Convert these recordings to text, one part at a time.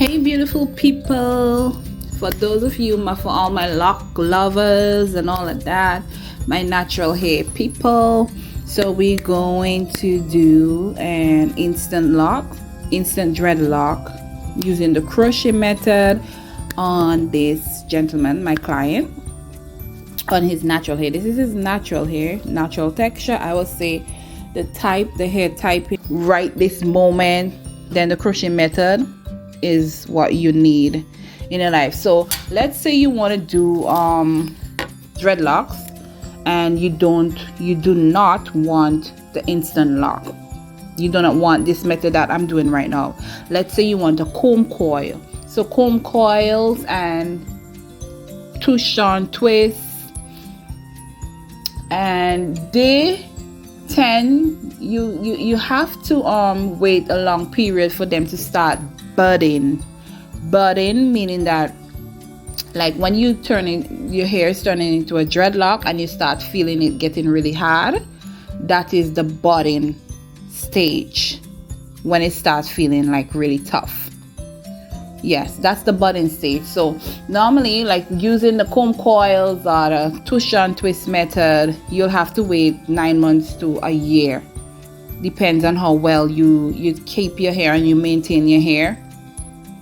Hey beautiful people, for those of you, for all my lock lovers and all of that, my natural hair people, so we're going to do an instant dreadlock using the crochet method on this gentleman, my client, on his natural hair. This is his natural hair, natural texture. I will say the hair type right this moment, then the crochet method is what you need in your life. So let's say you want to do dreadlocks and you do not want the instant lock. You do not want this method that I'm doing right now. Let's say you want a comb coil. So comb coils and twist on twists, and they tend, you have to wait a long period for them to start budding, meaning that like when you your hair is turning into a dreadlock and you start feeling it getting really hard, that is the budding stage, when it starts feeling like really tough. Yes, that's the budding stage. So normally, like using the comb coils or the twist and twist method, you'll have to wait 9 months to a year. Depends on how well you keep your hair and you maintain your hair.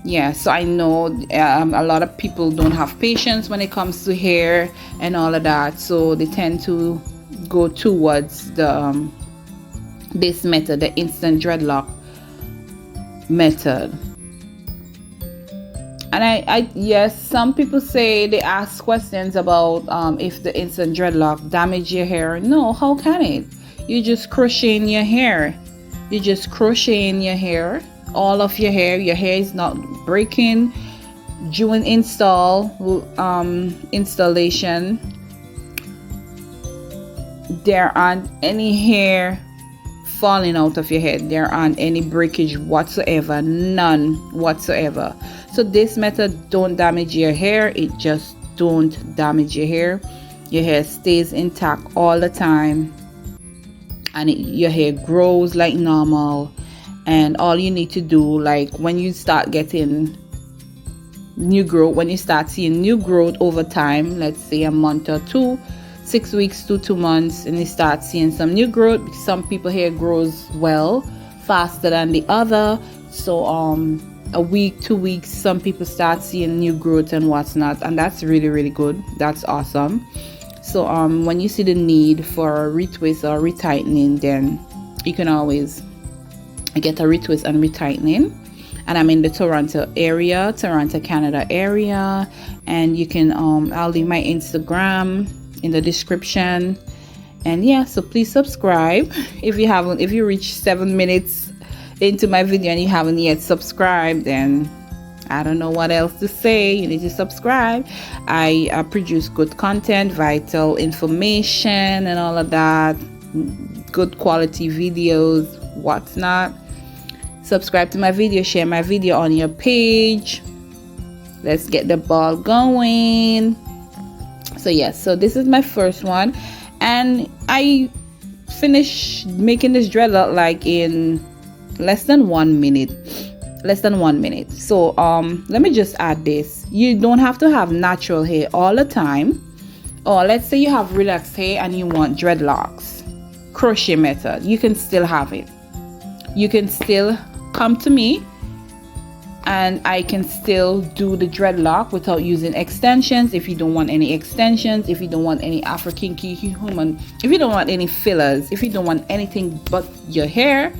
Yeah, so I know a lot of people don't have patience when it comes to hair and all of that, so they tend to go towards the this method, the instant dreadlock method. And I yes, some people say, they ask questions about if the instant dreadlock damage your hair. No, how can it? You just crochet in your hair. You just crochet in your hair, all of your hair. Your hair is not breaking. During installation, there aren't any hair falling out of your head. There aren't any breakage whatsoever, none whatsoever. So this method don't damage your hair. It just don't damage your hair. Your hair stays intact all the time, and your hair grows like normal. And all you need to do, like when you start getting new growth, when you start seeing new growth over time, let's say a month or two, 6 weeks to 2 months, and you start seeing some new growth. Some people hair grows well faster than the other, so a week, 2 weeks, some people start seeing new growth and what's not, and that's really, really good. That's awesome. So when you see the need for a retwist or retightening, then you can always get a retwist and retightening. And I'm in the Toronto, Canada area, and you can I'll leave my Instagram in the description. And yeah, so please subscribe if you reach 7 minutes into my video and you haven't yet subscribed, then I don't know what else to say. You need to subscribe. I produce good content, vital information and all of that, good quality videos, what's not. Subscribe to my video, share my video on your page. Let's get the ball going. So yes, so this is my first one, and I finished making this dreadlock like in less than 1 minute. So let me just add this. You don't have to have natural hair all the time, or let's say you have relaxed hair and you want dreadlocks, crochet method, you can still have it. You can still come to me and I can still do the dreadlock without using extensions. If you don't want any extensions, if you don't want any African human, if you don't want any fillers, if you don't want anything but your hair,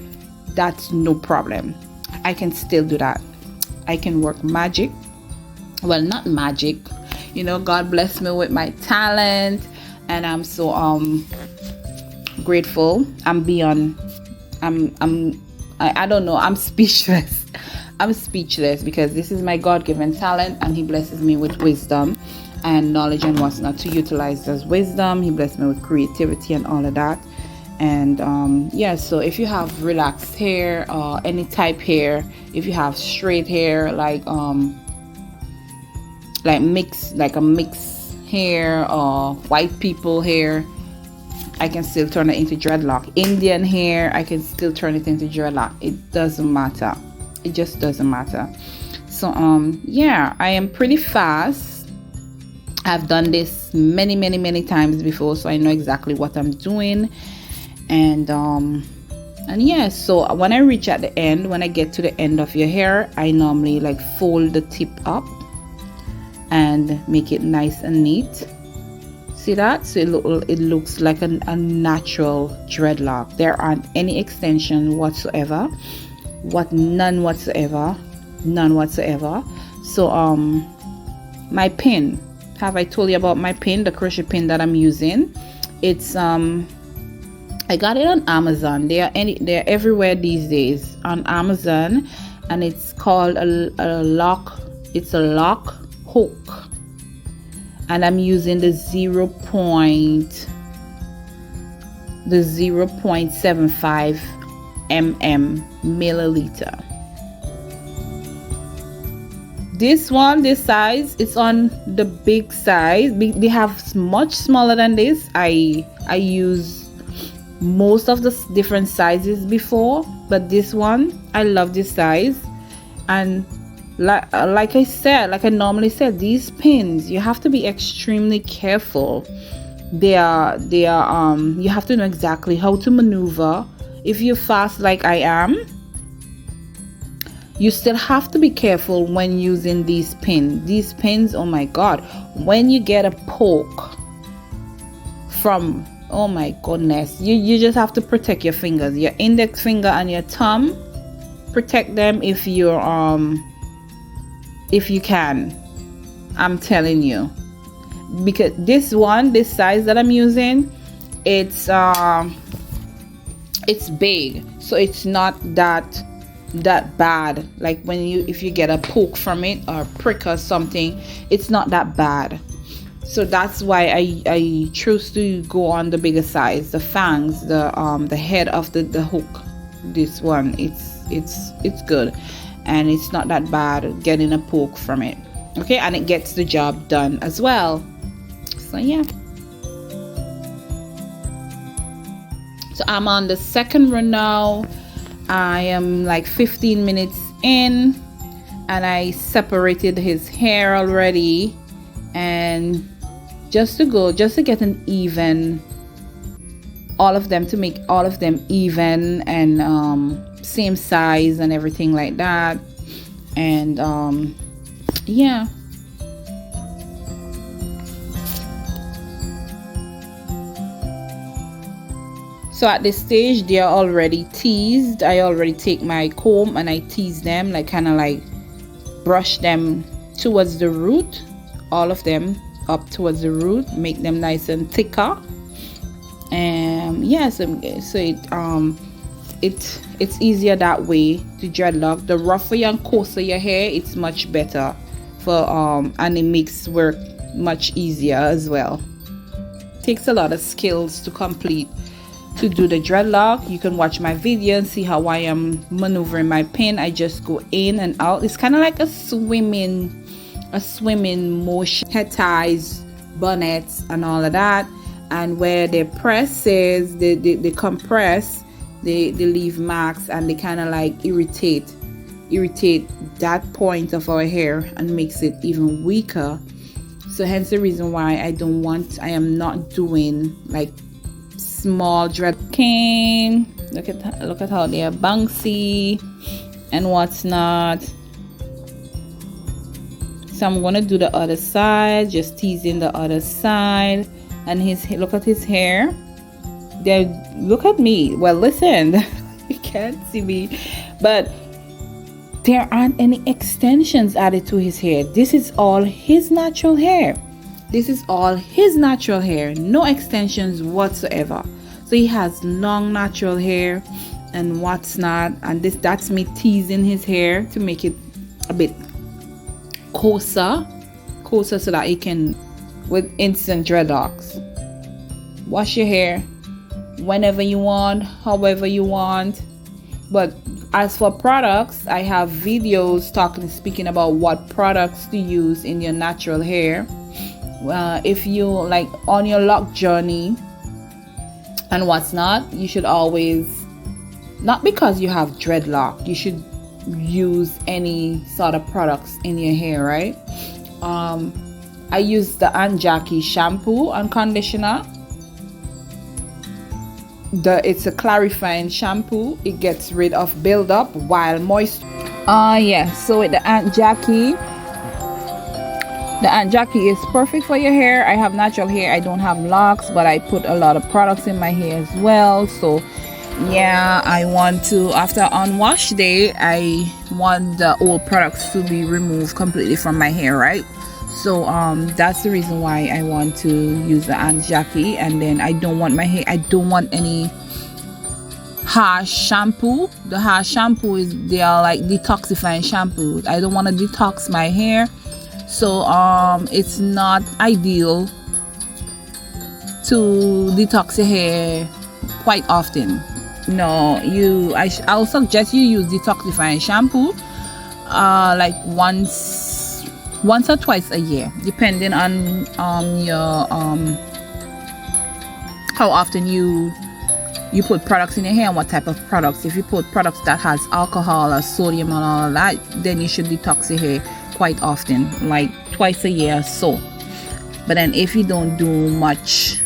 that's no problem. I can still do that. I can work magic. Well, not magic, you know, God bless me with my talent, and I'm so grateful. I don't know, I'm speechless. Because this is my God-given talent, and he blesses me with wisdom and knowledge and what's not to utilize as wisdom. He blessed me with creativity and all of that. And yeah, so if you have relaxed hair or any type hair, if you have straight hair, like a mixed hair or white people hair, I can still turn it into dreadlock. Indian hair, I can still turn it into dreadlock. It doesn't matter. It just doesn't matter. So So yeah, I am pretty fast. I've done this many times before, so I know exactly what I'm doing. And yeah, so when I reach at the end, when I get to the end of your hair, I normally like fold the tip up and make it nice and neat. See that? So it looks like a natural dreadlock. There aren't any extension whatsoever. None whatsoever. So my pin, have I told you about my pin, the crochet pin that I'm using? It's I got it on Amazon. They're everywhere these days on Amazon, and it's called a lock. It's a lock hook, and I'm using the 0.75 milliliter. This size, it's on the big size. They have much smaller than this. I use most of the different sizes before, but this one, I love this size. And like I normally said, these pins, you have to be extremely careful. They are you have to know exactly how to maneuver. If you're fast like I am, you still have to be careful when using these pins. Oh my god, when you get a poke from, oh my goodness, you just have to protect your fingers, your index finger and your thumb. Protect them if you can. I'm telling you, because this size that I'm using, it's big, so it's not that bad. Like if you get a poke from it or prick or something, it's not that bad. So that's why I choose to go on the bigger size, the fangs, the head of the hook. This one, it's good, and it's not that bad getting a poke from it. Okay, and it gets the job done as well. So yeah. So I'm on the second run now. I am like 15 minutes in, and I separated his hair already, and just to get an even, all of them, to make all of them even and same size and everything like that. And yeah. So at this stage, they are already teased. I already take my comb and I tease them, like kind of like brush them towards the root, all of them up towards the root, make them nice and thicker. And yes, so it's easier that way to dreadlock. The rougher and coarser your hair, it's much better for and it makes work much easier as well. Takes a lot of skills to complete to do the dreadlock. You can watch my video and see how I am maneuvering my pin. I just go in and out. It's kind of like a swimming motion. Head ties, bonnets, and all of that. And where they presses, they compress, they leave marks, and they kind of like irritate that point of our hair and makes it even weaker. So hence the reason why I am not doing like small dread cane. Look at how they are bouncy and what's not. So I'm gonna do the other side, just teasing the other side. And look at his hair. Look at me. Well, listen, you can't see me, but there aren't any extensions added to his hair. This is all his natural hair. No extensions whatsoever. So he has long natural hair and what's not. And that's me teasing his hair to make it a bit coarser so that he can, with instant dreadlocks. Wash your hair whenever you want, however you want. But as for products, I have videos speaking about what products to use in your natural hair. If you like on your lock journey and what's not, you should always, not because you have dreadlock, you should use any sort of products in your hair, right? I use the Aunt Jackie shampoo and conditioner. It's a clarifying shampoo. It gets rid of buildup while moist. Yeah, so with the Aunt Jackie is perfect for your hair. I have natural hair, I don't have locks, but I put a lot of products in my hair as well. So yeah, I want to, after on wash day, I want the old products to be removed completely from my hair, right? So that's the reason why I want to use the Aunt Jackie. And then I don't want my hair, I don't want any harsh shampoo. The harsh shampoo they are like detoxifying shampoos. I don't want to detox my hair, so it's not ideal to detox your hair quite often. No, I'll suggest you use detoxifying shampoo like once or twice a year, depending on your how often you put products in your hair and what type of products. If you put products that has alcohol or sodium and all of that, then you should detox your hair quite often, like twice a year or so. But then if you don't do much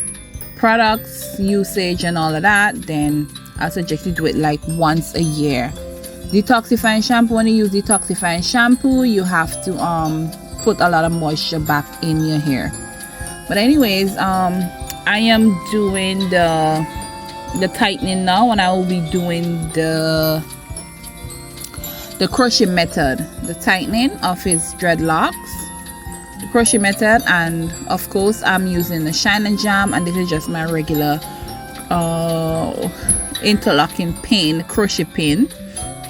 products usage and all of that, then I suggest you do it like once a year. Detoxifying shampoo, when you use detoxifying shampoo, you have to put a lot of moisture back in your hair. But anyways, I am doing the tightening now, and I will be doing the crochet method, the tightening of his dreadlocks, the crochet method. And of course I'm using the shine and jam, and this is just my regular interlocking pin, crochet pin.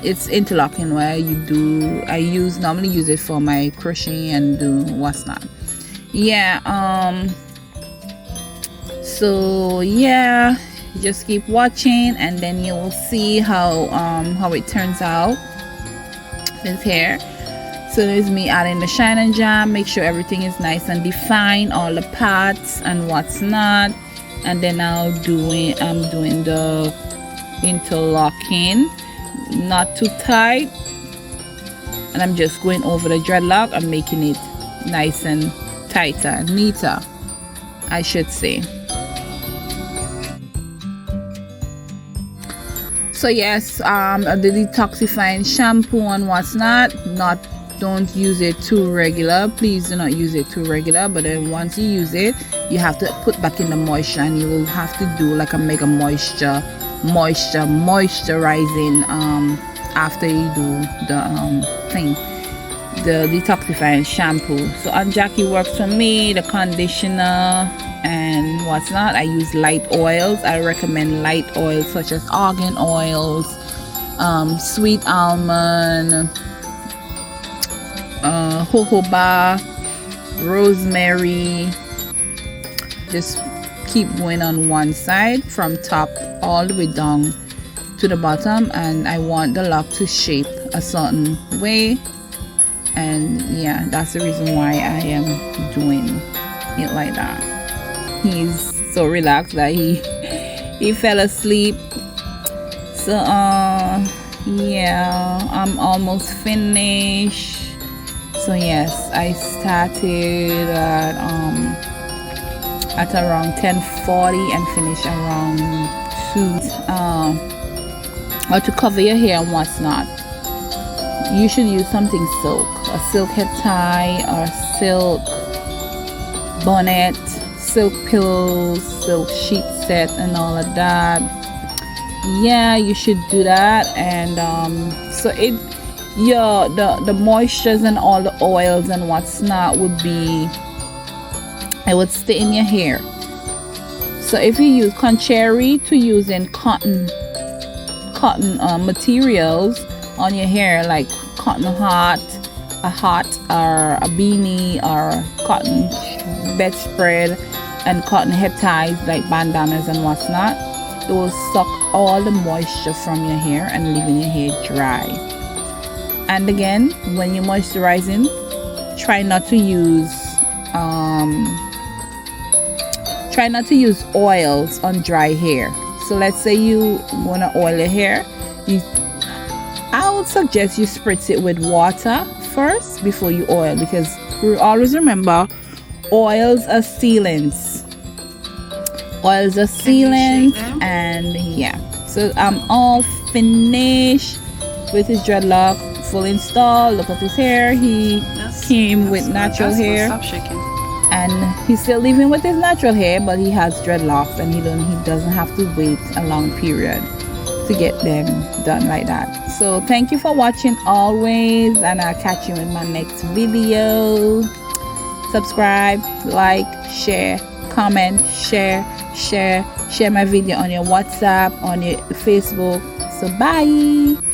It's interlocking where I normally use it for my crochet and do what's not. Yeah, so yeah, just keep watching and then you will see how it turns out with hair. So there's me adding the shine and jam, make sure everything is nice and defined, all the parts and what's not. And then I'm doing the interlocking, not too tight, and I'm just going over the dreadlock and making it nice and tighter, neater, I should say. So yes, the detoxifying shampoo and what's not, don't use it too regular. Please do not use it too regular. But then once you use it, you have to put back in the moisture, and you will have to do like a mega moisturizing after you do the detoxifying shampoo. So Aunt Jackie works for me, the conditioner and what's not. I use light oils. I recommend light oils such as argan oils, sweet almond, jojoba, rosemary. Just keep going on one side from top all the way down to the bottom, and I want the lock to shape a certain way. And yeah, that's the reason why I am doing it like that. He's so relaxed that he fell asleep. So yeah, I'm almost finished. So yes, I started at around 10:40 and finished around 2. Or to cover your hair and what's not, you should use something silk, a silk head tie or silk bonnet, silk pillows, silk sheet set and all of that. Yeah, you should do that. And so the moistures and all the oils and what's not would stay in your hair. So if you use contrary to using cotton materials on your hair, like cotton hat or a beanie or cotton bedspread and cotton head ties like bandanas and what's not, it will suck all the moisture from your hair and leaving your hair dry. And again, when you're moisturizing, try not to use oils on dry hair. So let's say you want to oil your hair, I would suggest you spritz it with water first before you oil, because always remember, oils are sealants. Oils are sealants. And yeah, so I'm all finished with his dreadlock, full install. Look at his hair. He came with natural hair. Stop shaking. And he's still living with his natural hair, but he has dreadlocks, and he doesn't have to wait a long period to get them done like that. So thank you for watching always, and I'll catch you in my next video. Subscribe, like, share, comment, share my video on your WhatsApp, on your Facebook. So bye.